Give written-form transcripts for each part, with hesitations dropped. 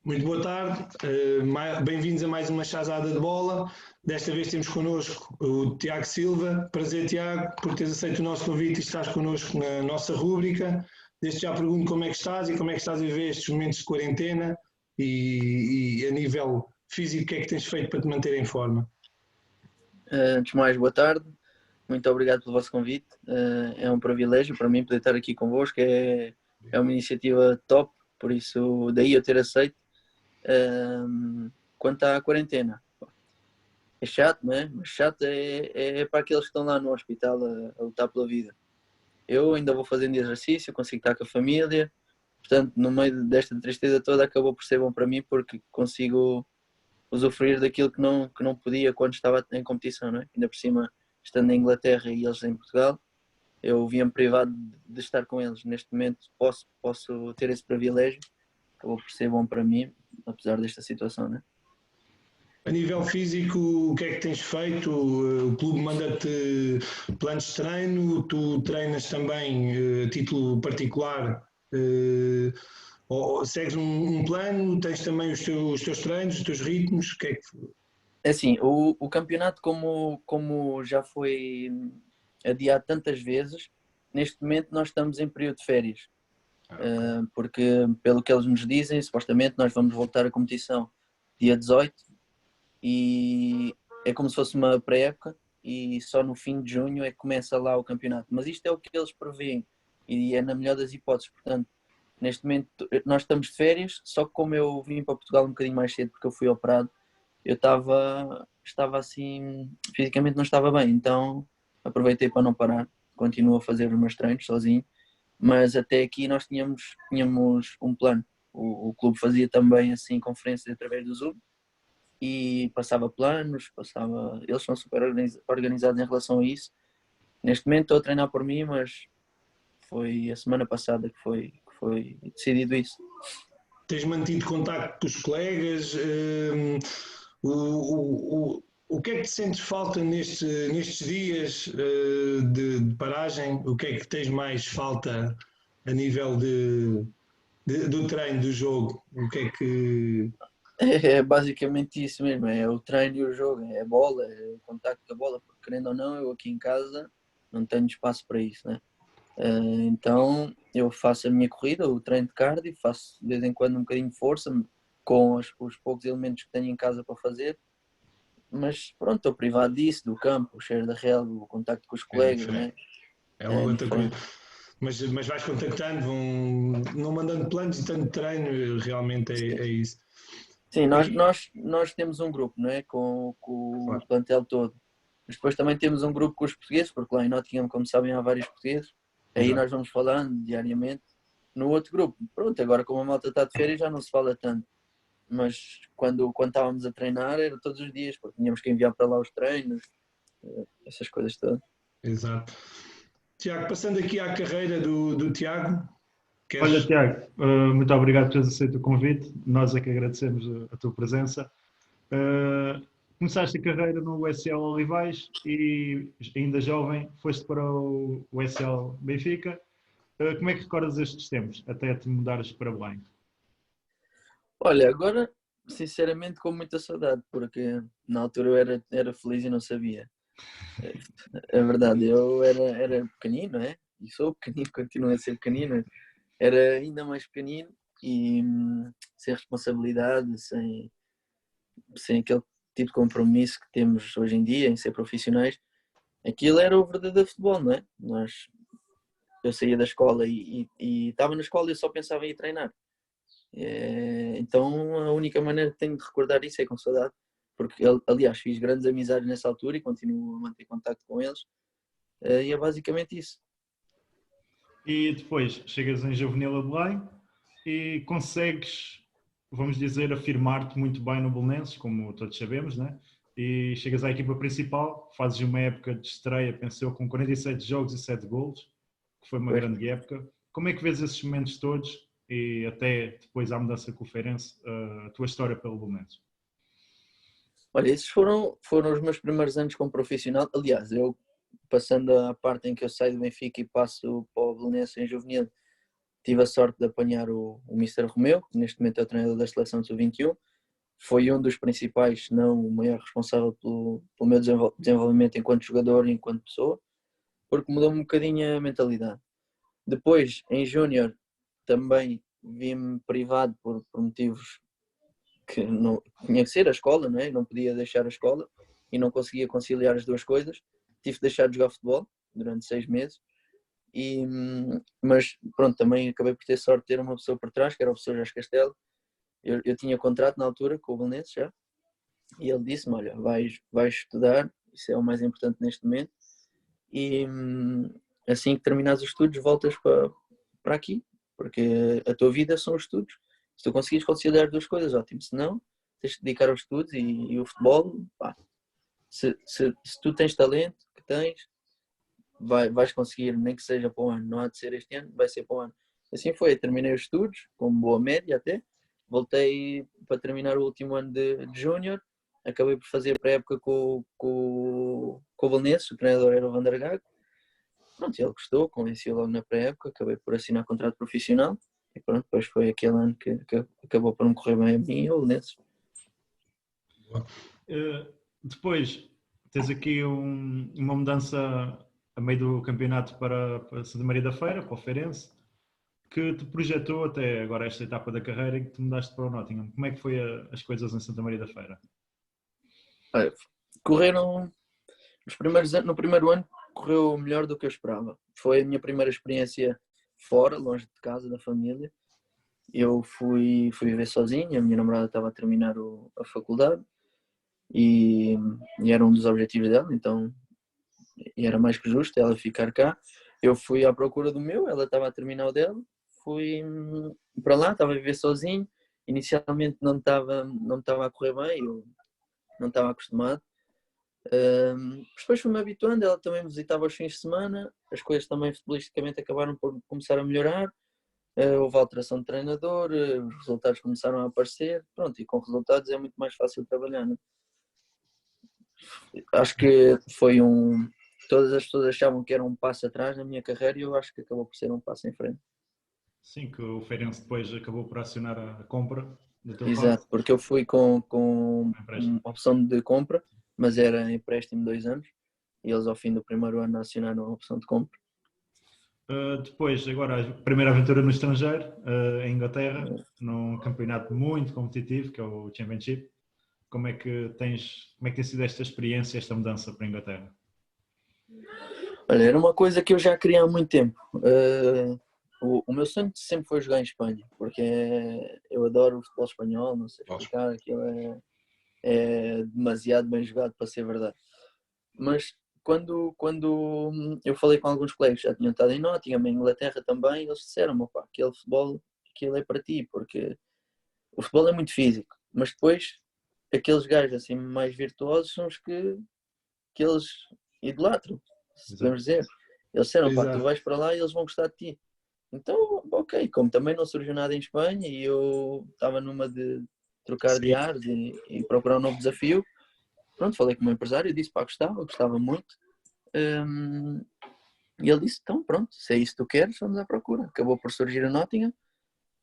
Muito boa tarde, bem-vindos a mais uma chazada de bola. Desta vez temos connosco o Tiago Silva. Prazer, Tiago, por teres aceito o nosso convite e estás connosco na nossa rúbrica. Desde já pergunto como é que estás e como é que estás a viver estes momentos de quarentena e a nível físico, o que é que tens feito para te manter em forma? Antes de mais, boa tarde. Muito obrigado pelo vosso convite. É um privilégio para mim poder estar aqui convosco. É uma iniciativa top, por isso daí eu ter aceito. Quanto à quarentena, é chato, não é? Mas chato é para aqueles que estão lá no hospital a lutar pela vida. Eu ainda vou fazendo exercício, consigo estar com a família, portanto, no meio desta tristeza toda, acabou por ser bom para mim porque consigo usufruir daquilo que não podia quando estava em competição, não é? Ainda por cima, estando na Inglaterra e eles em Portugal, eu via-me privado de estar com eles. Neste momento posso ter esse privilégio, acabou por ser bom para mim, apesar desta situação, não é? A nível físico, o que é que tens feito? O clube manda-te planos de treino, tu treinas também a título particular, ou segues um plano, tens também os teus treinos, os teus ritmos, o que é que... É assim, o campeonato como já foi adiado tantas vezes, neste momento nós estamos em período de férias. Porque pelo que eles nos dizem, supostamente nós vamos voltar à competição dia 18 e é como se fosse uma pré-época e só no fim de junho é que começa lá o campeonato. Mas isto é o que eles prevêem e é na melhor das hipóteses. Portanto, neste momento nós estamos de férias, só que como eu vim para Portugal um bocadinho mais cedo porque eu fui operado, eu estava assim, fisicamente não estava bem, então aproveitei para não parar, continuo a fazer os meus treinos sozinho, mas até aqui nós tínhamos um plano. O clube fazia também assim conferências através do Zoom e passava planos, eles são super organizados em relação a isso. Neste momento estou a treinar por mim, mas foi a semana passada que foi decidido isso. Tens mantido contacto com os colegas? O que é que te sentes falta nestes dias de paragem? O que é que tens mais falta a nível do treino, do jogo? O que é que... É basicamente isso mesmo, é o treino e o jogo, é a bola, é o contacto com a bola, porque querendo ou não, eu aqui em casa não tenho espaço para isso, né? Então eu faço a minha corrida, o treino de cardio, faço de vez em quando um bocadinho de força com os poucos elementos que tenho em casa para fazer, mas pronto, estou privado disso, do campo, o cheiro da relva, o contacto com os colegas, né? É uma outra coisa. Mas vais contactando, não mandando planos e tanto treino, realmente é isso. Sim, nós temos um grupo, não é? Com o plantel todo. Mas depois também temos um grupo com os portugueses, porque lá em Nottingham, como sabem, há vários portugueses. Aí Exato. nós vamos falando diariamente. No outro grupo, pronto, agora como a malta está de férias já não se fala tanto. Mas quando estávamos a treinar era todos os dias, porque tínhamos que enviar para lá os treinos, essas coisas todas. Exato. Tiago, passando aqui à carreira do Tiago, Olha, Tiago, muito obrigado por teres aceito o convite. Nós é que agradecemos a tua presença. Começaste a carreira no USL Olivais e, ainda jovem, foste para o USL Benfica. Como é que recordas estes tempos, até te mudares para Belém? Olha, agora, sinceramente, com muita saudade, porque na altura eu era feliz e não sabia. É verdade, eu era pequenino, é? E sou pequenino, continuo a ser pequenino. Era ainda mais pequenino e sem responsabilidade, sem aquele tipo de compromisso que temos hoje em dia em ser profissionais. Aquilo era o verdadeiro futebol, não é? Eu saía da escola e estava na escola e eu só pensava em ir treinar. Então a única maneira que tenho de recordar isso é com saudade, porque aliás fiz grandes amizades nessa altura e continuo a manter contacto com eles, e é basicamente isso. E depois chegas em Juvenil a Belém e consegues, vamos dizer, afirmar-te muito bem no Belenenses, como todos sabemos, né? E chegas à equipa principal, fazes uma época de estreia, penso eu, com 47 jogos e 7 golos, que foi uma grande época. Como é que vês esses momentos todos e até depois à mudança com o Feirense, a tua história pelo Belenenses? Olha, esses foram os meus primeiros anos como profissional. Aliás, eu passando a parte em que eu saio do Benfica e passo para o Belenenses em Juvenil, tive a sorte de apanhar o Mister Romeu, que neste momento é o treinador da seleção sub-21. Foi um dos principais, se não o maior responsável pelo meu desenvolvimento enquanto jogador e enquanto pessoa, porque mudou-me um bocadinho a mentalidade. Depois, em Júnior, também vi-me privado por motivos que não tinha que ser a escola, não é? Não podia deixar a escola e não conseguia conciliar as duas coisas. Tive de deixar de jogar futebol durante 6 meses. Mas pronto, também acabei por ter sorte de ter uma pessoa por trás, que era o professor Jorge Castelo. Eu tinha contrato na altura com o Belenenses já, e ele disse-me, olha, vais estudar, isso é o mais importante neste momento, e assim que terminares os estudos voltas para aqui, porque a tua vida são os estudos. Se tu conseguires conciliar duas coisas, ótimo, se não, tens de dedicar aos estudos e o futebol, pá, se tu tens talento, que tens, vais conseguir, nem que seja para o ano, não há de ser este ano, vai ser para o ano. Assim foi, terminei os estudos, com boa média até, voltei para terminar o último ano de Júnior, acabei por fazer a pré-época com o Belenenses, o treinador era o Vander Gago. Pronto, ele gostou, convenceu logo na pré-época, acabei por assinar contrato profissional e pronto, depois foi aquele ano que acabou por não correr bem a mim e ao Belenenses. Depois, tens aqui uma mudança a meio do campeonato para Santa Maria da Feira, para o Feirense, que te projetou até agora esta etapa da carreira e que te mudaste para o Nottingham. Como é que foi as coisas em Santa Maria da Feira? Correram no primeiro ano correu melhor do que eu esperava. Foi a minha primeira experiência fora, longe de casa, da família. Eu fui viver sozinho, a minha namorada estava a terminar a faculdade e era um dos objetivos dela, então era mais que justo ela ficar cá. Eu fui à procura do meu, ela estava a terminar o dela, fui para lá, estava a viver sozinho. Inicialmente não estava a correr bem, eu não estava acostumado. Depois fui-me habituando, ela também me visitava aos fins de semana, as coisas também futebolisticamente acabaram por começar a melhorar, houve alteração de treinador, os resultados começaram a aparecer, pronto, e com resultados é muito mais fácil trabalhar, né? Acho que foi todas as pessoas achavam que era um passo atrás na minha carreira e eu acho que acabou por ser um passo em frente. Sim, que o Feirense depois acabou por acionar a compra do teu Exato, passe. porque eu fui com uma opção de compra, mas era empréstimo 2 anos e eles ao fim do primeiro ano acionaram a opção de compra. Depois, agora, a primeira aventura no estrangeiro, em Inglaterra, num campeonato muito competitivo, que é o Championship. Como é que tem sido esta experiência, esta mudança para a Inglaterra? Olha, era uma coisa que eu já queria há muito tempo. O meu sonho sempre foi jogar em Espanha, porque eu adoro o futebol espanhol, não sei explicar, aquilo é demasiado bem jogado para ser verdade. Mas quando eu falei com alguns colegas que já tinham estado em Nottingham, em Inglaterra também, eles disseram-me, opá, aquele futebol, aquilo é para ti, porque o futebol é muito físico, mas depois aqueles gajos assim mais virtuosos são os que eles idolatram, se podemos dizer. Eles disseram, pá, tu vais para lá e eles vão gostar de ti. Então, ok, como também não surgiu nada em Espanha e eu estava numa de trocar de ares e procurar um novo desafio, pronto, falei com o meu empresário e disse, pá, gostava muito. E ele disse, então pronto, se é isso que tu queres, vamos à procura. Acabou por surgir a Nottingham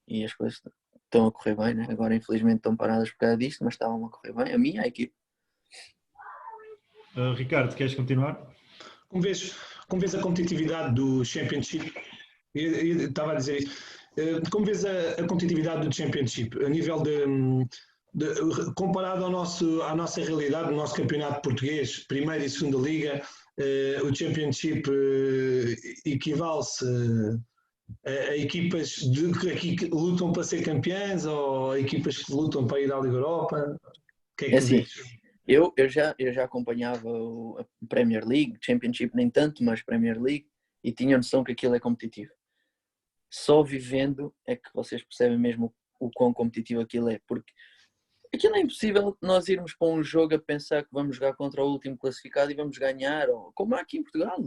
e as coisas estão a correr bem, né? Agora infelizmente estão paradas por causa disto, mas estavam a correr bem, a minha, a equipe. Ricardo, queres continuar? Como vês a competitividade do Championship? Eu estava a dizer isso. Como vês a competitividade do Championship a nível comparado à nossa realidade, no nosse campeonato português, primeira e segunda liga, o Championship equivale-se a equipas que lutam para ser campeãs ou a equipas que lutam para ir à Liga Europa? O que é que tu dizes? Eu já acompanhava a Premier League, Championship nem tanto, mas Premier League, e tinha noção que aquilo é competitivo. Só vivendo é que vocês percebem mesmo o quão competitivo aquilo é, porque aquilo é impossível nós irmos para um jogo a pensar que vamos jogar contra o último classificado e vamos ganhar, ou como há aqui em Portugal.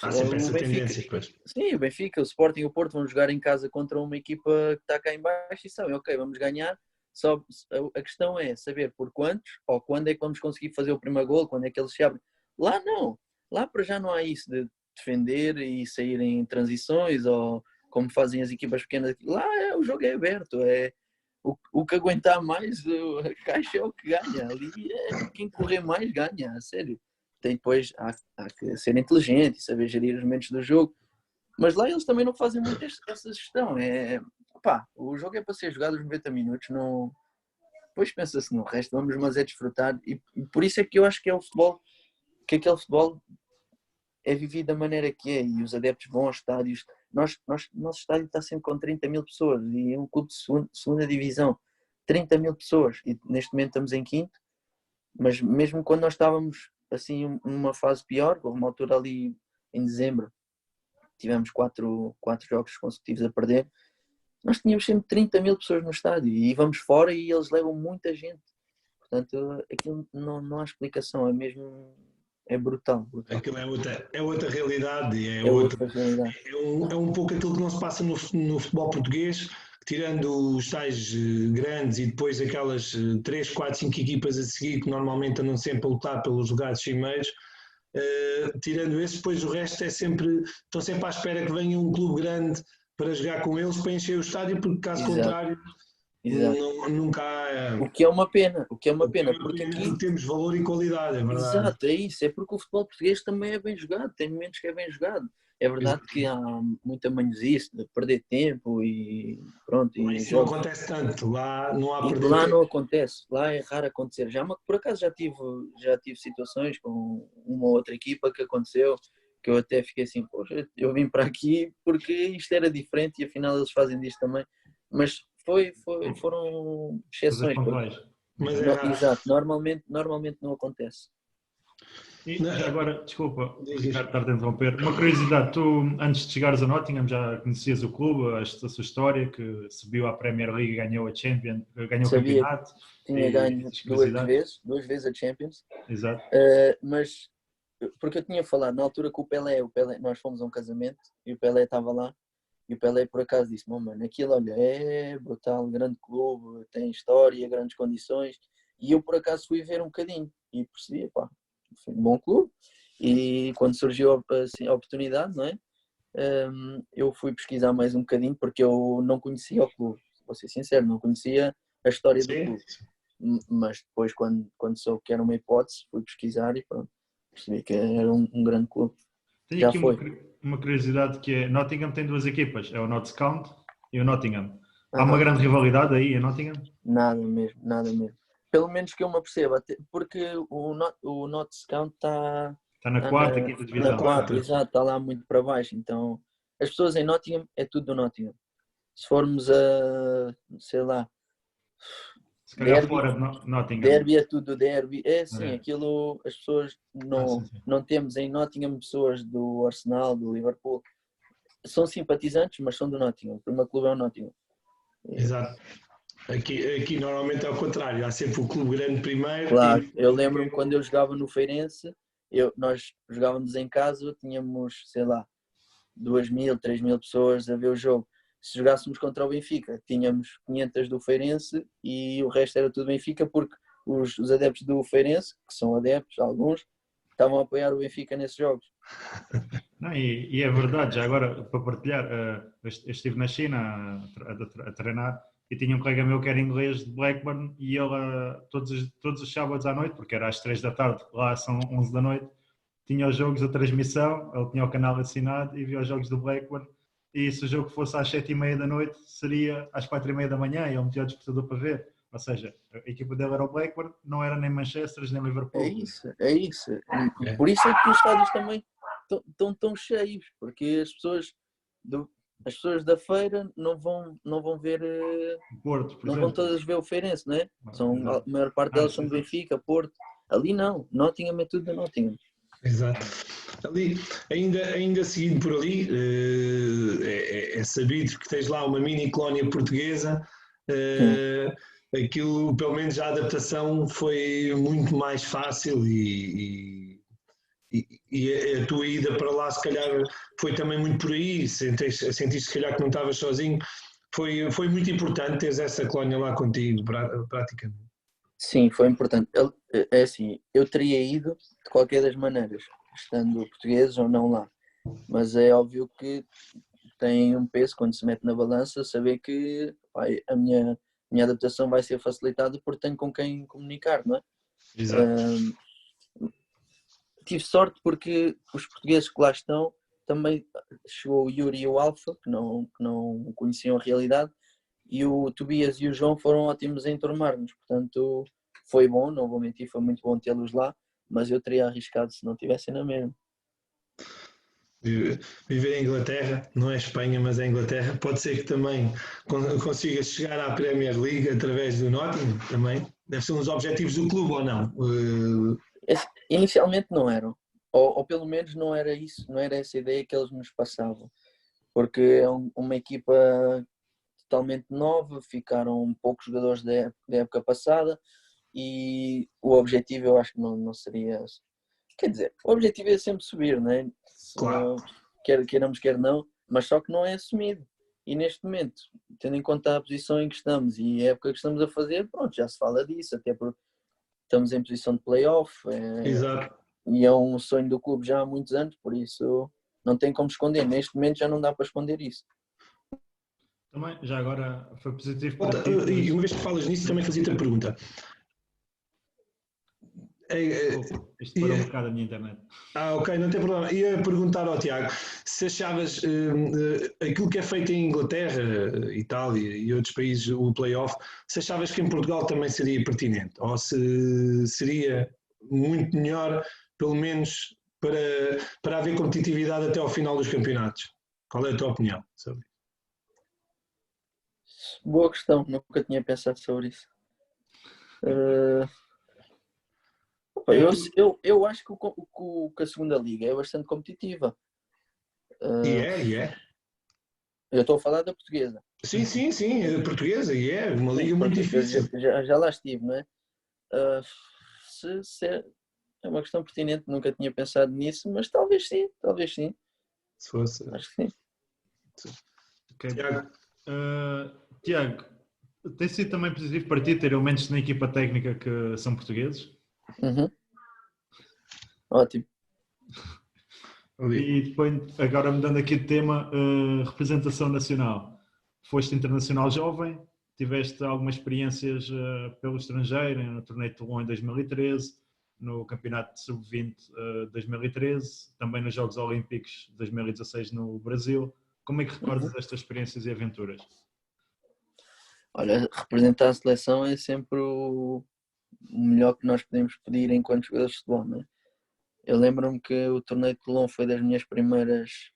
Há sempre essa tendência, depois. Sim, o Benfica, o Sporting e o Porto vão jogar em casa contra uma equipa que está cá em baixo e sabem, ok, vamos ganhar. Só a questão é saber por quantos ou quando é que vamos conseguir fazer o primeiro gol, quando é que eles se abrem. Lá não. Lá para já não há isso de defender e sair em transições ou como fazem as equipas pequenas aqui. Lá o jogo é aberto, o que aguentar mais, a caixa é o que ganha. Ali quem correr mais ganha, a sério. Depois há que ser inteligente e saber gerir os momentos do jogo. Mas lá eles também não fazem muito essa gestão. O jogo é para ser jogado os 90 minutos, não... Depois pensa-se no resto, vamos mas é desfrutar. E por isso é que eu acho que é o futebol, que aquele futebol é vivido da maneira que é, e os adeptos vão aos estádios. Nosso estádio está sempre com 30 mil pessoas, e é um clube de segunda divisão, 30 mil pessoas, e neste momento estamos em quinto, mas mesmo quando nós estávamos assim numa fase pior, houve uma altura ali em dezembro, tivemos quatro jogos consecutivos a perder, nós tínhamos sempre 30 mil pessoas no estádio, e vamos fora e eles levam muita gente, portanto aquilo não há explicação, é mesmo... É brutal. Aquilo é outra realidade, outra realidade. É um pouco aquilo que não se passa no futebol português, tirando os tais grandes e depois aquelas 3, 4, 5 equipas a seguir que normalmente andam sempre a lutar pelos lugares cimeiros. Tirando esse, depois o resto estão sempre à espera que venha um clube grande para jogar com eles, para encher o estádio, porque caso contrário... Nunca há... O que é uma pena, porque aqui temos valor e qualidade, é verdade. Exato, é isso, é porque o futebol português também é bem jogado, tem momentos que é bem jogado. É verdade que há muita manhosice de perder tempo e pronto. Mas isso não acontece tanto, lá não há perder lá tempo. não acontece, lá é raro acontecer. Por acaso já tive situações com uma ou outra equipa que aconteceu, que eu até fiquei assim, poxa, eu vim para aqui porque isto era diferente e afinal eles fazem disto também. Mas foram exceções. Mas exato, normalmente não acontece. E agora, desculpa, estar a interromper. Uma curiosidade, tu antes de chegares a Nottingham já conhecias o clube, a sua história, que subiu à Premier League e ganhou a Champions, ganhou o campeonato. Tinha ganho duas vezes a Champions. Exato. Mas, porque eu tinha falado na altura com o Pelé, nós fomos a um casamento e o Pelé estava lá. E o Pelé por acaso disse, mano, aquilo olha, é brutal, grande clube, tem história, grandes condições. E eu por acaso fui ver um bocadinho e percebi, foi um bom clube. E quando surgiu assim, a oportunidade, não é? Eu fui pesquisar mais um bocadinho porque eu não conhecia o clube, vou ser sincero, não conhecia a história do clube. Mas depois quando soube que era uma hipótese, fui pesquisar e pronto, percebi que era um grande clube. Tenho já aqui uma curiosidade que é, Nottingham tem duas equipas, é o Notts County e o Nottingham. Há uma grande rivalidade aí em Nottingham? Nada mesmo. Pelo menos que eu me aperceba, porque o Notts County está na quarta, quinta divisão. Na quarta, exato, está lá muito para baixo. Então, as pessoas em Nottingham, é tudo do Nottingham. Se formos a, sei lá... Se calhar derby, fora de Nottingham. Derby é tudo derby. É assim, aquilo, as pessoas não temos em Nottingham pessoas do Arsenal, do Liverpool. São simpatizantes, mas são do Nottingham. O primeiro clube é o Nottingham. Exato. Aqui normalmente é ao contrário. Há sempre o clube grande primeiro. Claro, eu lembro-me quando eu jogava no Feirense, nós jogávamos em casa, tínhamos, sei lá, 2.000, 3.000 pessoas a ver o jogo. Se jogássemos contra o Benfica, tínhamos 500 do Feirense e o resto era tudo Benfica, porque os adeptos do Feirense, que são adeptos, alguns, estavam a apoiar o Benfica nesses jogos. Não, e é verdade, já agora, para partilhar, eu estive na China a treinar e tinha um colega meu que era inglês de Blackburn e ele, todos os sábados à noite, porque era às 3 da tarde, lá são 11 da noite, tinha os jogos, a transmissão, ele tinha o canal assinado e via os jogos do Blackburn. E se o jogo fosse às 7h30 da noite, seria às 4h30 da manhã, e ele metia o despertador para ver. Ou seja, a equipa dele era o Blackburn, não era nem Manchester, nem Liverpool. É isso. Por isso é que os estádios também estão tão cheios, porque as pessoas da feira não vão ver... Porto, por não exemplo. vão todas ver o Feirense, não é? A maior parte delas são do Benfica, Porto. Ali não, Nottingham é tudo da Nottingham. Exato. Ali, ainda seguindo por ali, é sabido que tens lá uma mini colónia portuguesa, aquilo, pelo menos a adaptação foi muito mais fácil e a tua ida para lá se calhar foi também muito por aí, sentiste se calhar que não estavas sozinho, foi muito importante teres essa colónia lá contigo, praticamente. Sim, foi importante. É assim, eu teria ido de qualquer das maneiras, estando portugueses ou não lá, mas é óbvio que tem um peso quando se mete na balança, saber que a minha adaptação vai ser facilitada porque tenho com quem comunicar, não é? Exato. Tive sorte porque os portugueses que lá estão, também chegou o Yuri e o Alfa, que não conheciam a realidade, e o Tobias e o João foram ótimos a enturmar-nos, portanto foi bom, não vou mentir, foi muito bom tê-los lá, mas eu teria arriscado se não tivessem na mesma. Viver em Inglaterra, não é Espanha, mas é Inglaterra, pode ser que também consigas chegar à Premier League através do Nottingham, também. Deve ser um dos objetivos do clube, ou não? Inicialmente não eram, ou pelo menos não era isso, não era essa ideia que eles nos passavam, porque é uma equipa totalmente nova, ficaram poucos jogadores da época passada e o objetivo eu acho que não seria... Quer dizer, o objetivo é sempre subir, não é? Claro. Quer queiramos, quer não, mas só que não é assumido. E neste momento, tendo em conta a posição em que estamos e a época que estamos a fazer, pronto, já se fala disso, até porque estamos em posição de play-off. Exato. E é um sonho do clube já há muitos anos, por isso não tem como esconder. Neste momento já não dá para esconder isso. Também, já agora, foi positivo para ti. E uma vez que falas nisso, também fazia-te a pergunta. Isto parou um bocado a minha internet. Ok, não tem problema. Ia perguntar ao Tiago se achavas aquilo que é feito em Inglaterra, Itália e outros países, o play-off, se achavas que em Portugal também seria pertinente, ou se seria muito melhor, pelo menos para haver competitividade até ao final dos campeonatos. Qual é a tua opinião sobre isso? Boa questão, nunca tinha pensado sobre isso. Eu acho que a segunda liga é bastante competitiva. Eu estou a falar da portuguesa. Sim, a portuguesa, uma liga muito difícil. Já lá estive, não é? É uma questão pertinente, nunca tinha pensado nisso, mas talvez sim. Se fosse. Acho que sim. Okay. Tiago, tem sido também positivo para ti ter elementos na equipa técnica que são portugueses? Uhum. Ótimo. E depois, agora mudando aqui de tema, representação nacional. Foste internacional jovem, tiveste algumas experiências pelo estrangeiro, no torneio de Toulon em 2013, no campeonato de sub-20 2013, também nos Jogos Olímpicos de 2016 no Brasil. Como é que recordas estas experiências e aventuras? Olha, representar a seleção é sempre o melhor que nós podemos pedir enquanto jogadores de futebol, não é? Eu lembro-me que o torneio de Toulon foi das minhas primeiras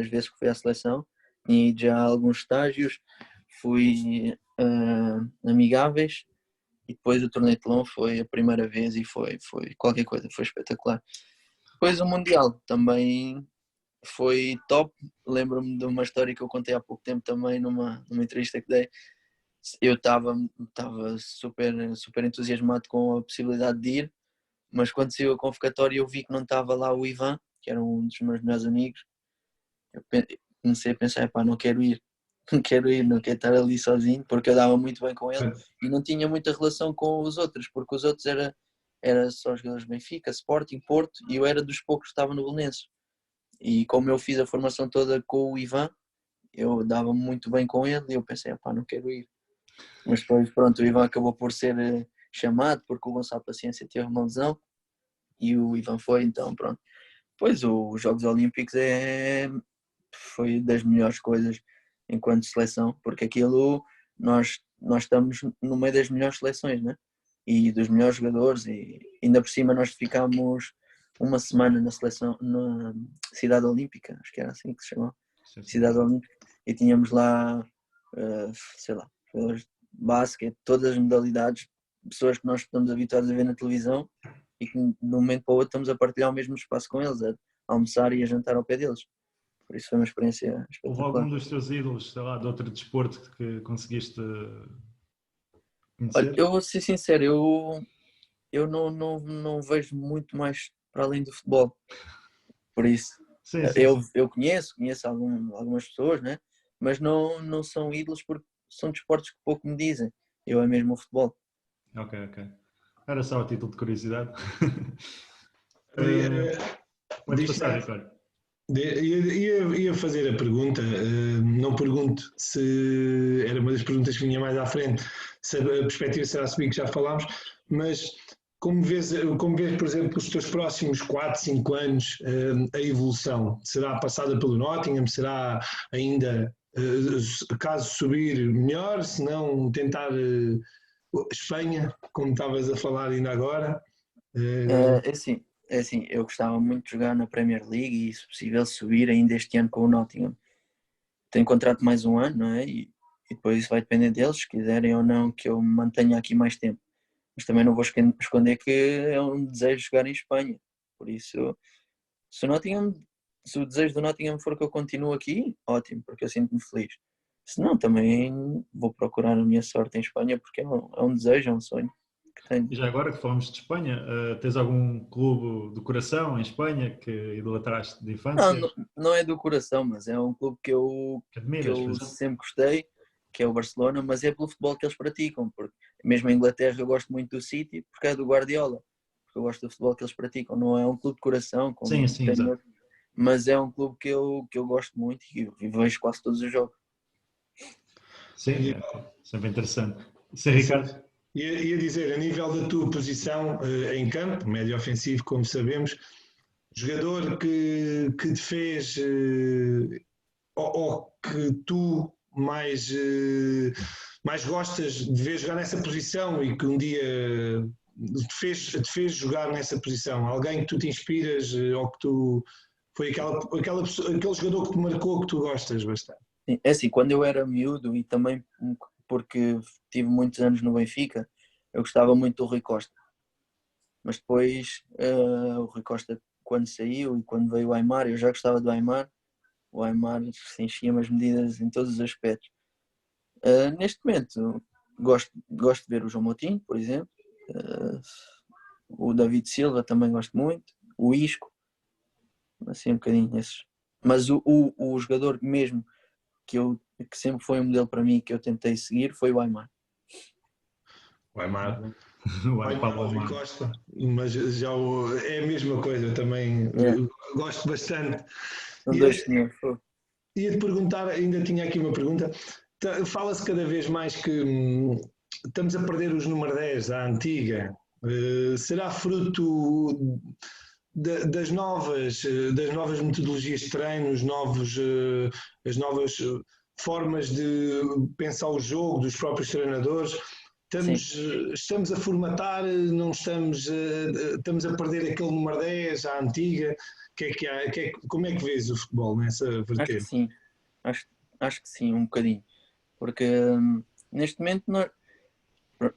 vezes que fui à seleção e já há alguns estágios, fui amigáveis e depois o torneio de Toulon foi a primeira vez e foi qualquer coisa, foi espetacular. Depois o Mundial também foi top, lembro-me de uma história que eu contei há pouco tempo também numa entrevista que dei. Eu estava super entusiasmado com a possibilidade de ir, mas quando saiu a convocatória eu vi que não estava lá o Ivan, que era um dos meus melhores amigos. Eu comecei a pensar, não quero ir, não quero estar ali sozinho, porque eu dava muito bem com ele e não tinha muita relação com os outros, porque os outros era só jogadores de Benfica, Sporting, Porto, e eu era dos poucos que estava no Belenenses. E como eu fiz a formação toda com o Ivan, eu dava muito bem com ele e eu pensei, não quero ir. Mas depois, pronto, o Ivan acabou por ser chamado, porque o Gonçalo Paciência teve uma lesão e o Ivan foi, então pronto. Pois os Jogos Olímpicos foi das melhores coisas enquanto seleção, porque aquilo nós estamos no meio das melhores seleções, né? E dos melhores jogadores, e ainda por cima nós ficámos uma semana na seleção, na Cidade Olímpica, acho que era assim que se chamava, Cidade Olímpica, e tínhamos lá, jogadores de basquete, todas as modalidades, pessoas que nós estamos habituados a ver na televisão e que de um momento para o outro estamos a partilhar o mesmo espaço com eles, a almoçar e a jantar ao pé deles. Por isso foi uma experiência espetacular. Houve algum dos teus ídolos, sei lá, de outro desporto que conseguiste conhecer? Olha, eu vou ser sincero, eu não vejo muito mais para além do futebol. Por isso, sim. Eu conheço algumas pessoas, né? Mas não são ídolos porque são desportos que pouco me dizem. Eu é mesmo o futebol. Ok. Era só a título de curiosidade. Podes passar, Ricardo. Ia fazer a pergunta, não pergunto se era uma das perguntas que vinha mais à frente, se a perspectiva será subir, que já falámos, mas como vês, por exemplo, os teus próximos 4, 5 anos, a evolução? Será passada pelo Nottingham? Será ainda, caso subir, melhor? Se não, tentar Espanha, como estavas a falar ainda agora? É assim, eu gostava muito de jogar na Premier League e, se possível, subir ainda este ano com o Nottingham. Tenho contrato mais um ano, não é? E depois isso vai depender deles, se quiserem ou não que eu me mantenha aqui mais tempo. Mas também não vou esconder que é um desejo jogar em Espanha. Por isso, se o desejo do Nottingham for que eu continue aqui, ótimo, porque eu sinto-me feliz. Se não, também vou procurar a minha sorte em Espanha, porque é um desejo, é um sonho que tenho. E já agora que falamos de Espanha, tens algum clube do coração em Espanha que idolatraste de infância? Não é do coração, mas é um clube que Que que admiras, eu por exemplo? sempre gostei, que é o Barcelona, mas é pelo futebol que eles praticam, porque mesmo em Inglaterra eu gosto muito do City, porque é do Guardiola, porque eu gosto do futebol que eles praticam. Não é um clube de coração, Sim, como sim, tem, exato. mas é um clube que eu gosto muito e vejo quase todos os jogos. Sim, é sempre interessante. Sim, Sim. Ricardo? Ia dizer, a nível da tua posição em campo, médio ofensivo, como sabemos, jogador que te fez ou que tu mais gostas de ver jogar nessa posição e que um dia te fez jogar nessa posição? Alguém que tu te inspiras ou que tu foi aquele jogador que te marcou que tu gostas bastante? É assim, quando eu era miúdo e também porque tive muitos anos no Benfica, eu gostava muito do Rui Costa. Mas depois o Rui Costa, quando saiu e quando veio o Aimar, eu já gostava do Aimar. O Aimar se enchia as medidas em todos os aspectos. Neste momento, gosto de ver o João Moutinho, por exemplo. O David Silva também gosto muito. O Isco, assim um bocadinho esses. Mas o jogador mesmo que sempre foi um modelo para mim que eu tentei seguir foi o Aimar. O Aimar. O Pablo Rui Aimar. Costa, mas é a mesma coisa, eu também É, gosto bastante. são E dois senhores. ia-te perguntar, ainda tinha aqui uma pergunta, fala-se cada vez mais que estamos a perder os número 10 à antiga. Será fruto das novas metodologias de treino, as novas formas de pensar o jogo dos próprios treinadores? Sim. Estamos a formatar, não estamos, estamos a perder aquele número 10 à antiga. Que é que há, como é que vês o futebol nessa Acho que vertente? sim. Acho, acho que sim, um bocadinho. Porque neste momento,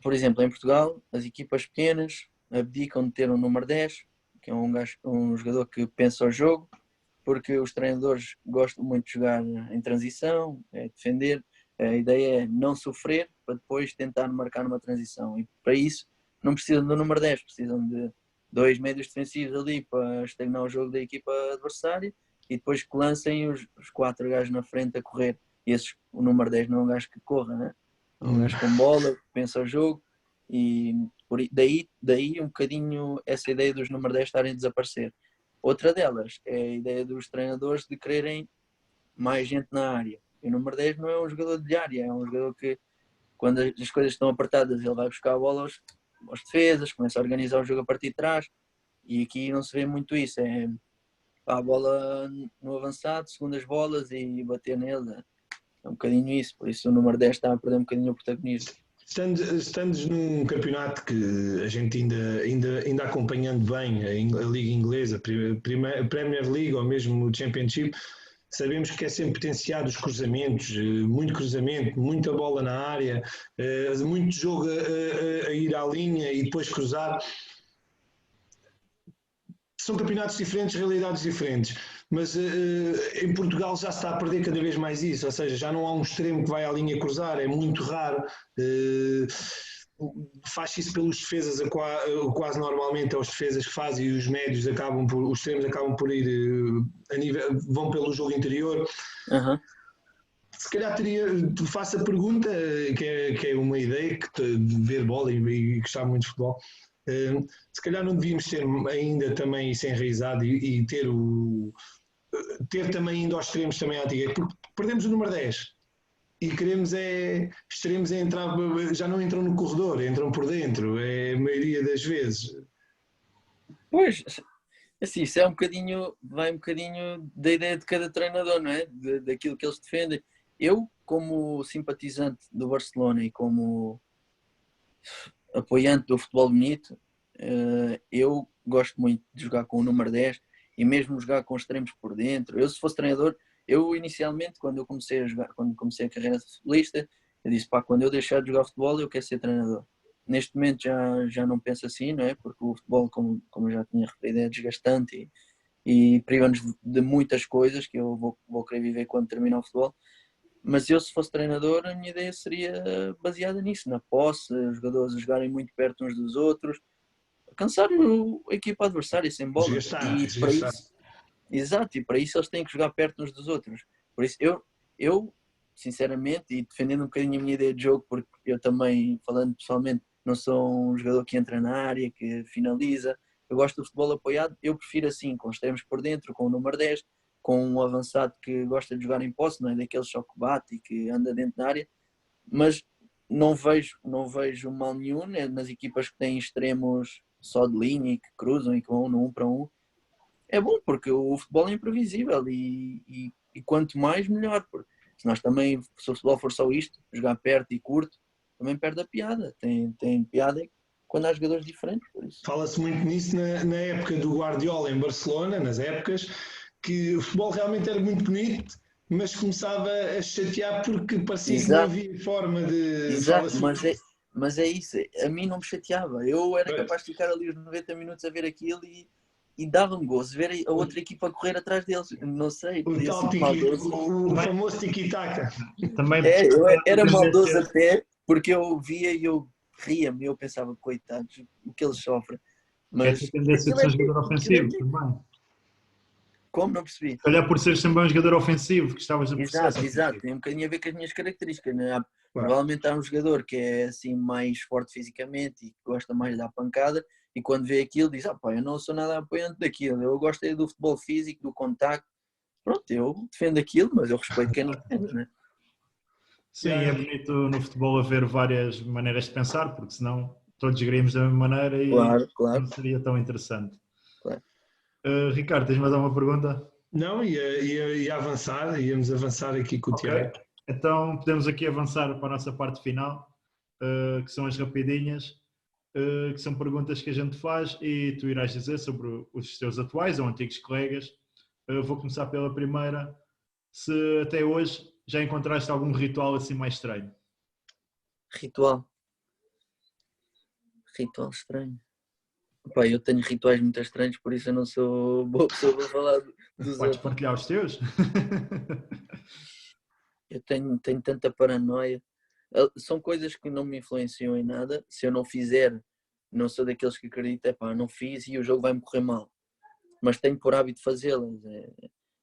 por exemplo, em Portugal, as equipas pequenas abdicam de ter um número 10, que é um jogador que pensa o jogo, porque os treinadores gostam muito de jogar em transição, é defender. A ideia é não sofrer para depois tentar marcar numa transição. E para isso não precisam do número 10, precisam de dois médios defensivos ali para estagnar o jogo da equipa adversária e depois que lancem os quatro gajos na frente a correr. E o número 10 não é um gajo que corra, né? É um gajo com bola, que pensa o jogo e daí um bocadinho essa ideia dos número 10 estarem a desaparecer. Outra delas é a ideia dos treinadores de quererem mais gente na área. E o número 10 não é um jogador de área, é um jogador que, quando as coisas estão apertadas, ele vai buscar a bola aos defesas, começa a organizar o jogo a partir de trás. E aqui não se vê muito isso. É a bola no avançado, segundas bolas e bater nele. É um bocadinho isso. Por isso o número 10 está a perder um bocadinho o protagonismo. Estando num campeonato que a gente ainda acompanhando bem a Liga Inglesa, a Premier League ou mesmo o Championship, sabemos que é sempre potenciado os cruzamentos, muito cruzamento, muita bola na área, muito jogo a ir à linha e depois cruzar. São campeonatos diferentes, realidades diferentes, mas em Portugal já se está a perder cada vez mais isso, ou seja, já não há um extremo que vai à linha cruzar, é muito raro. Faz isso pelos defesas, quase normalmente é os defesas que fazem e os médios os extremos acabam por ir vão pelo jogo interior. Uhum. Se calhar faço a pergunta, que é uma ideia de ver bola e gostar muito de futebol. Se calhar não devíamos ter ainda também isso enraizado e ter ter também indo aos extremos também à antiga, porque perdemos o número 10 e queremos extremos entrar, já não entram no corredor, entram por dentro, é a maioria das vezes. Pois, assim, isso é vai um bocadinho da ideia de cada treinador, não é? Daquilo que eles defendem. Eu, como simpatizante do Barcelona e como apoiante do futebol bonito, eu gosto muito de jogar com o número 10 e mesmo jogar com extremos por dentro. Eu, se fosse treinador, eu inicialmente, quando eu comecei a jogar, quando comecei a carreira de futebolista, eu disse, pá, quando eu deixar de jogar futebol, eu quero ser treinador. Neste momento já não penso assim, não é? Porque o futebol, como eu já tinha referido, é desgastante e priva-nos de muitas coisas que eu vou querer viver quando terminar o futebol. Mas eu, se fosse treinador, a minha ideia seria baseada nisso, na posse, os jogadores a jogarem muito perto uns dos outros, cansar a equipa adversária sem bola. Desgastar, E para isso, exato, e para isso eles têm que jogar perto uns dos outros. Por isso, eu sinceramente, e defendendo um bocadinho a minha ideia de jogo, porque eu também, falando pessoalmente, não sou um jogador que entra na área, que finaliza. Eu gosto do futebol apoiado, eu prefiro assim, com extremos por dentro, com o número 10, com um avançado que gosta de jogar em posse, não é daquele só que bate e que anda dentro da área, mas não vejo mal nenhum, né, nas equipas que têm extremos só de linha e que cruzam e que vão no 1 para 1. É bom porque o futebol é imprevisível e quanto mais melhor, porque se nós também, se o futebol for só isto, jogar perto e curto, também perde a piada. Tem piada quando há jogadores diferentes, por isso. Fala-se muito nisso na época do Guardiola em Barcelona, nas épocas, que o futebol realmente era muito bonito, mas começava a chatear porque parecia que não Exato, havia forma de. exato, mas é isso, a mim não me chateava. Eu era capaz de ficar ali os 90 minutos a ver aquilo e dava-me gozo ver a outra equipa correr atrás deles. Não sei, O podia tal ser maldoso. o famoso tiki-taka. Também Eu era maldoso ser- até porque eu via e eu ria-me, eu pensava, coitados, o que eles sofrem. que essa Mas tendência de ser um jogador aquilo é ofensivo também. como não percebi? Se calhar por seres também um jogador ofensivo, que estavas a Exato, processo. exato. Tem um bocadinho a ver com as minhas características, né? Claro. Provavelmente há um jogador que é assim mais forte fisicamente e que gosta mais de dar pancada e quando vê aquilo diz, pá, eu não sou nada apoiante daquilo, eu gosto é do futebol físico, do contacto. Pronto, eu defendo aquilo, mas eu respeito quem não defende, né? Sim, é bonito no futebol haver várias maneiras de pensar, porque senão todos geríamos da mesma maneira e Claro, claro, não seria tão interessante. claro. Ricardo, tens mais alguma pergunta? Não, ia avançar, íamos avançar aqui com o Ok, Tiago. então podemos aqui avançar para a nossa parte final, que são as rapidinhas, que são perguntas que a gente faz e tu irás dizer sobre os teus atuais ou antigos colegas. Vou começar pela primeira. Se até hoje já encontraste algum ritual assim mais estranho? Ritual. Ritual estranho. Pá, eu tenho rituais muito estranhos, por isso eu não sou boa pessoa para falar dos Podes outros. partilhar os teus? Eu tenho tanta paranoia. São coisas que não me influenciam em nada. Se eu não fizer, não sou daqueles que acreditam, pá, não fiz e o jogo vai-me correr mal. Mas tenho por hábito fazê-las.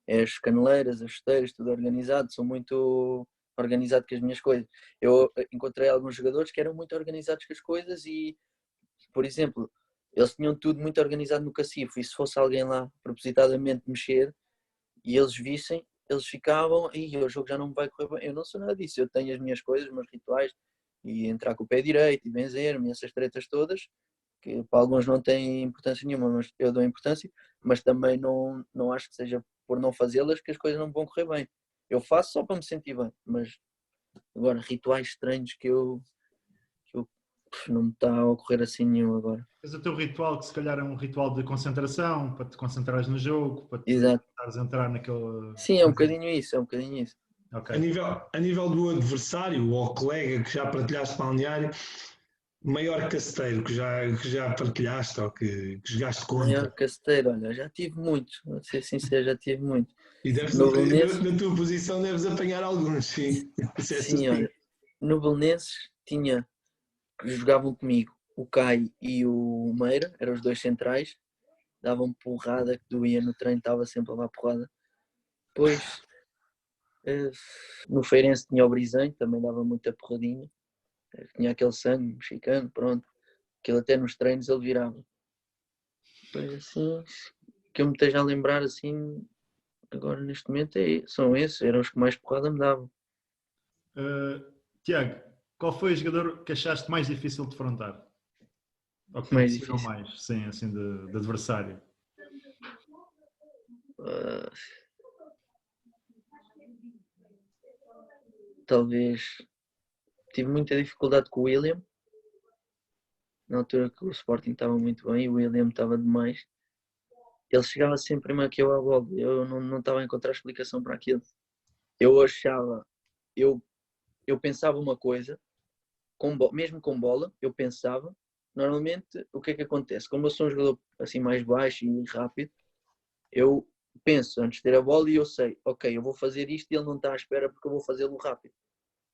É as caneleiras, as chuteiras, tudo organizado. Sou muito organizado com as minhas coisas. Eu encontrei alguns jogadores que eram muito organizados com as coisas e, por exemplo, eles tinham tudo muito organizado no cacifo e se fosse alguém lá propositadamente mexer e eles vissem, eles ficavam e o jogo já não me vai correr bem. Eu não sou nada disso, eu tenho as minhas coisas, os meus rituais e entrar com o pé direito e benzer-me, essas tretas todas, que para alguns não têm importância nenhuma, mas eu dou importância, mas também não acho que seja por não fazê-las que as coisas não vão correr bem. Eu faço só para me sentir bem, mas agora rituais estranhos que eu não me está a ocorrer assim nenhum agora. Tens o teu ritual, que se calhar é um ritual de concentração, para te concentrares no jogo, para te Exato. estares a entrar naquele. Sim, é um bocadinho isso, é um bocadinho isso. Ok. A nível do adversário ou colega que já partilhaste balneário, maior caceteiro que já partilhaste ou que jogaste Maior contra. caceteiro, olha, já tive muito, vou ser sincero, já tive muito. E No Belenenses, na tua posição deves apanhar alguns, sim. sim, olha, no Belenenses jogavam comigo o Caio e o Meira, eram os dois centrais, davam porrada que doía no treino, estava sempre a levar porrada. Depois, no Feirense tinha o Brisanho, também dava muita porradinha, tinha aquele sangue mexicano, pronto, aquilo até nos treinos ele virava. Depois assim, que eu me esteja a lembrar assim, agora neste momento são esses, eram os que mais porrada me davam. Tiago, qual foi o jogador que achaste mais difícil de defrontar? Ou que te Mais impressionou difícil. mais, sim, assim, de adversário? Talvez tive muita dificuldade com o William. Na altura que o Sporting estava muito bem, o William estava demais. Ele chegava sempre primeiro que eu à bola. Eu não estava a encontrar explicação para aquilo. Eu achava, eu pensava uma coisa, mesmo com bola, eu pensava. Normalmente, o que é que acontece? Como eu sou um jogador assim mais baixo e rápido, eu penso antes de ter a bola e eu sei, ok, eu vou fazer isto e ele não está à espera porque eu vou fazê-lo rápido.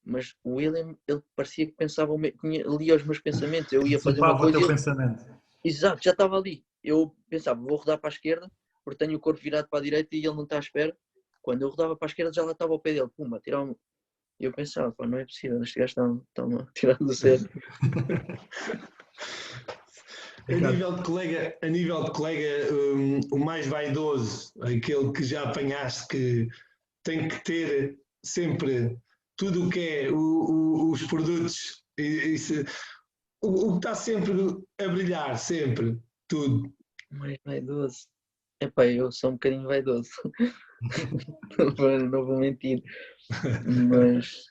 Mas o William, ele parecia que pensava, lia os meus pensamentos, eu ia fazer uma Antecipava o coisa teu e ele, pensamento. exato, já estava ali. Eu pensava, vou rodar para a esquerda, porque tenho o corpo virado para a direita e ele não está à espera. Quando eu rodava para a esquerda já lá estava ao pé dele, pumba, tirava-me. E eu pensava, pá, não é possível, este gajo está-me a tirar do sério. A nível de colega, o mais vaidoso, aquele que já apanhaste, que tem que ter sempre tudo o que é os produtos, o que está sempre a brilhar, sempre, tudo. Mais vaidoso. Epá, eu sou um bocadinho vaidoso. Não vou mentir. Mas.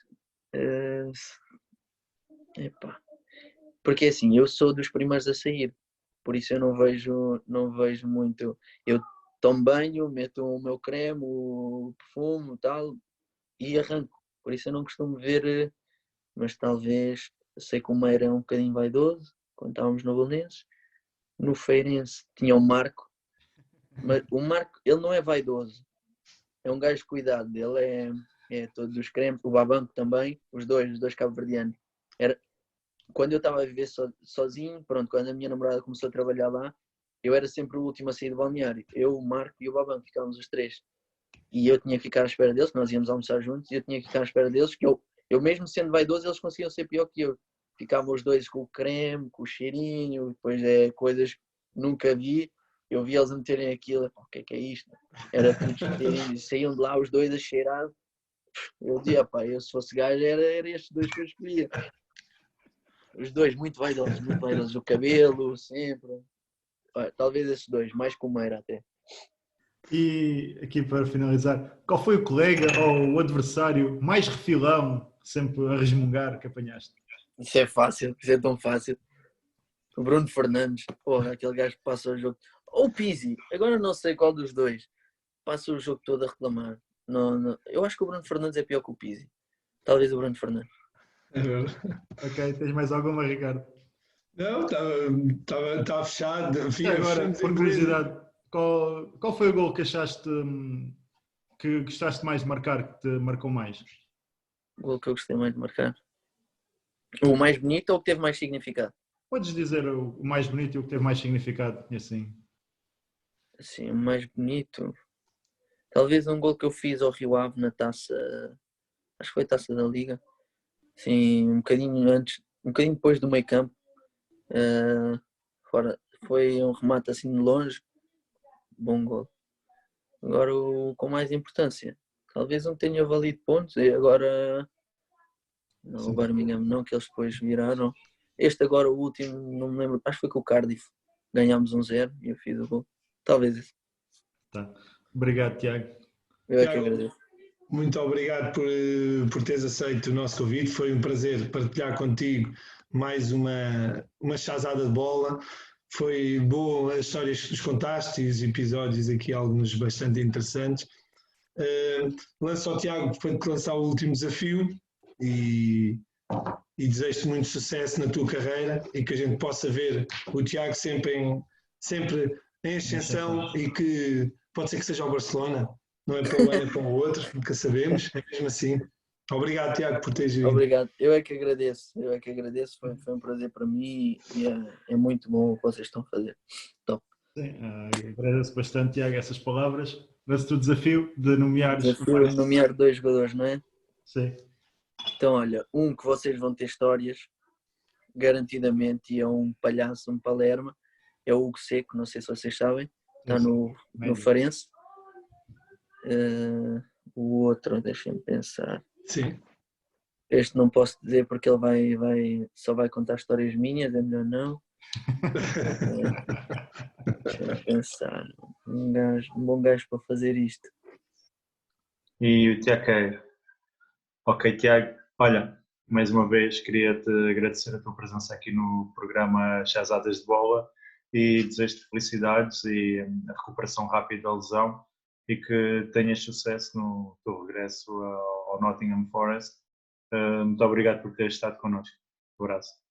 Epá. Porque assim, eu sou dos primeiros a sair. Por isso eu não vejo muito. Eu tomo banho, meto o meu creme, o perfume e tal, e arranco. Por isso eu não costumo ver, mas talvez, sei que o Meira é um bocadinho vaidoso, quando estávamos no Belenenses. No Feirense tinha o Marco, mas o Marco, ele não é vaidoso, é um gajo cuidado, ele é todos os cremes, o Babanco também, os dois cabo-verdianos. Quando eu estava a viver sozinho, pronto, quando a minha namorada começou a trabalhar lá, eu era sempre o último a sair do balneário. Eu, o Marco e o Babanco ficávamos os três. E eu tinha que ficar à espera deles, nós íamos almoçar juntos, e eu tinha que ficar à espera deles, que eu mesmo sendo vaidoso, eles conseguiam ser pior que eu. Ficavam os dois com o creme, com o cheirinho, depois coisas que nunca vi. Eu vi eles a meterem aquilo, o que é isto? Era tudo cheirinho, saíam de lá os dois a cheirar. Eu dizia, pá, eu se fosse gajo era estes dois que eu escolhia. Os dois muito vaidosos, o cabelo, sempre. Talvez esses dois, mais com o Meira até. E aqui para finalizar, qual foi o colega ou o adversário mais refilão, sempre a resmungar, que apanhaste? Isso é fácil, isso é tão fácil. O Bruno Fernandes, porra, aquele gajo que passa o jogo. Ou o Pizzi, agora não sei qual dos dois. Passa o jogo todo a reclamar. Não. Eu acho que o Bruno Fernandes é pior que o Pizzi. Talvez o Bruno Fernandes. Ok, tens mais alguma, Ricardo? Não, estava fechado. Já agora, Fechamos a por empresa. curiosidade, qual foi o gol que achaste que gostaste mais de marcar, que te marcou mais? O gol que eu gostei mais de marcar. O mais bonito ou o que teve mais significado? Podes dizer o mais bonito e o que teve mais significado, e assim. Assim, o mais bonito. Talvez um gol que eu fiz ao Rio Ave na taça. Acho que foi a taça da Liga. Sim, um bocadinho antes, um bocadinho depois do meio campo. Fora, foi um remate assim de longe. Bom gol. Agora o com mais importância. Talvez não tenha valido pontos. E agora. Não, o Birmingham não, que eles depois viraram. Este agora, o último, não me lembro. Acho que foi com o Cardiff. Ganhámos 1-0 e eu fiz o gol. Talvez isso. Tá. Obrigado, Tiago. Eu é que Tiago, agradeço. muito obrigado por teres aceito o nosso convite. Foi um prazer partilhar contigo mais uma chazada de bola. Foi bom as histórias que nos contaste e os episódios aqui, alguns bastante interessantes. Lanço ao Tiago para te lançar o último desafio e desejo-te muito sucesso na tua carreira e que a gente possa ver o Tiago sempre em ascensão e que pode ser que seja o Barcelona, não é para o ano, é para o outro, nunca sabemos, é mesmo assim. Obrigado, Tiago, por teres vindo. Obrigado. Eu é que agradeço. Eu é que agradeço. Foi um prazer para mim e é muito bom o que vocês estão a fazer. Top. Sim, agradeço bastante, Tiago, essas palavras. Lanço-te o desafio de nomeares. Desafio de nomear 2 jogadores, não é? Sim. Então, olha, um que vocês vão ter histórias, garantidamente, e é um palhaço, um palerma, é o Hugo Seco, não sei se vocês sabem, está no Farense. O outro, deixem-me pensar. Sim. Este não posso dizer porque ele só vai contar histórias minhas, é melhor não. Deixa-me pensar. Um bom gajo para fazer isto. E o Tiago Queiro. Ok, Tiago, olha, mais uma vez queria-te agradecer a tua presença aqui no programa Chazadas de Bola e desejo-te felicidades e a recuperação rápida da lesão e que tenhas sucesso no teu regresso ao Nottingham Forest. Muito obrigado por teres estado connosco. Um abraço.